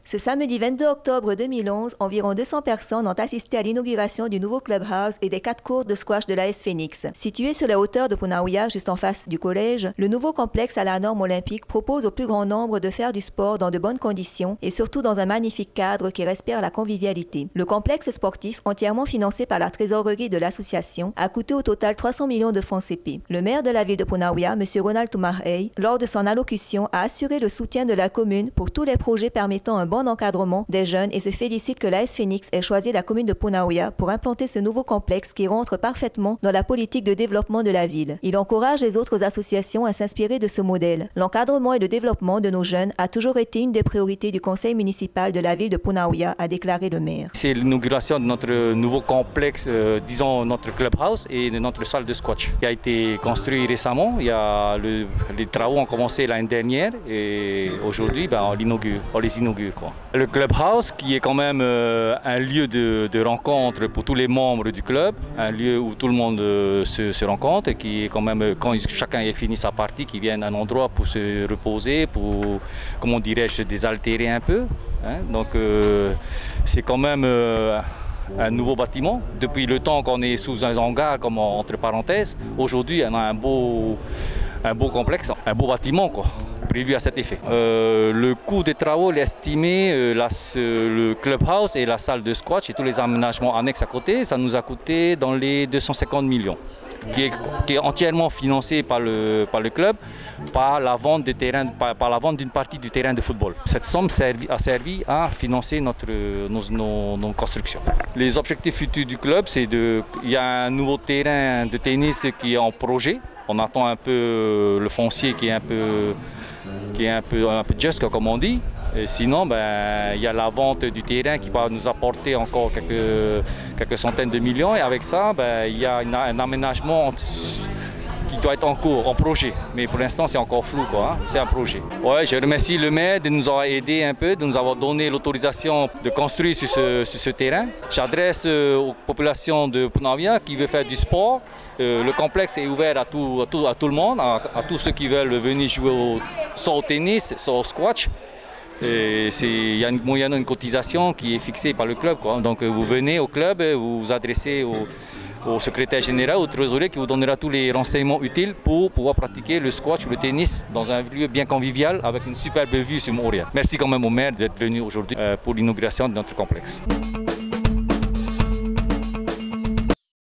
Ce samedi 22 octobre 2011, environ 200 personnes ont assisté à l'inauguration du nouveau clubhouse et des 4 courts de squash de l'AS Phoenix. Situé sur la hauteur de Punaouia, juste en face du collège, le nouveau complexe à la norme olympique propose au plus grand nombre de faire du sport dans de bonnes conditions et surtout dans un magnifique cadre qui respire la convivialité. Le complexe sportif, entièrement financé par la trésorerie de l'association, a coûté au total 300 millions de francs CP. Le maire de la ville de Punaouia, M. Ronald Toumarey, lors de son allocution, a assuré le soutien de la commune pour tous les projets permettant un bon encadrement des jeunes et se félicite que l'AS Phoenix ait choisi la commune de Punaouia pour implanter ce nouveau complexe qui rentre parfaitement dans la politique de développement de la ville. Il encourage les autres associations à s'inspirer de ce modèle. L'encadrement et le développement de nos jeunes a toujours été une des priorités du conseil municipal de la ville de Punaouia, a déclaré le maire. C'est l'inauguration de notre nouveau complexe, disons notre clubhouse et de notre salle de squash qui a été construit récemment. Les travaux ont commencé l'année dernière et aujourd'hui on les inaugure. Le clubhouse qui est quand même un lieu de rencontre pour tous les membres du club, un lieu où tout le monde se rencontre et qui est quand même, quand chacun a fini sa partie, qui vient à un endroit pour se reposer, pour, comment dirais-je, désaltérer un peu. Hein. Donc c'est quand même un nouveau bâtiment. Depuis le temps qu'on est sous un hangar, comme entre parenthèses, aujourd'hui on a un beau complexe, un beau bâtiment prévu à cet effet. Le coût des travaux est estimé, le clubhouse et la salle de squash et tous les aménagements annexes à côté, ça nous a coûté dans les 250 millions, qui est entièrement financé par le club, par la vente d'une partie du terrain de football. Cette somme a servi à financer nos constructions. Les objectifs futurs du club, il y a un nouveau terrain de tennis qui est en projet. On attend un peu le foncier qui est un peu juste, comme on dit. Et sinon, il y a la vente du terrain qui va nous apporter encore quelques centaines de millions. Et avec ça, il y a un aménagement qui doit être en cours, en projet. Mais pour l'instant, c'est encore flou, C'est un projet. Ouais, je remercie le maire de nous avoir aidé un peu, de nous avoir donné l'autorisation de construire sur ce terrain. J'adresse aux populations de Punaouia qui veulent faire du sport. Le complexe est ouvert à tout le monde, à tous ceux qui veulent venir jouer soit au tennis, soit au squash. Il y a moyennant une cotisation qui est fixée par le club. Donc vous venez au club, vous vous adressez au secrétaire général, au trésorier qui vous donnera tous les renseignements utiles pour pouvoir pratiquer le squash ou le tennis dans un lieu bien convivial avec une superbe vue sur Montréal. Merci quand même au maire d'être venu aujourd'hui pour l'inauguration de notre complexe.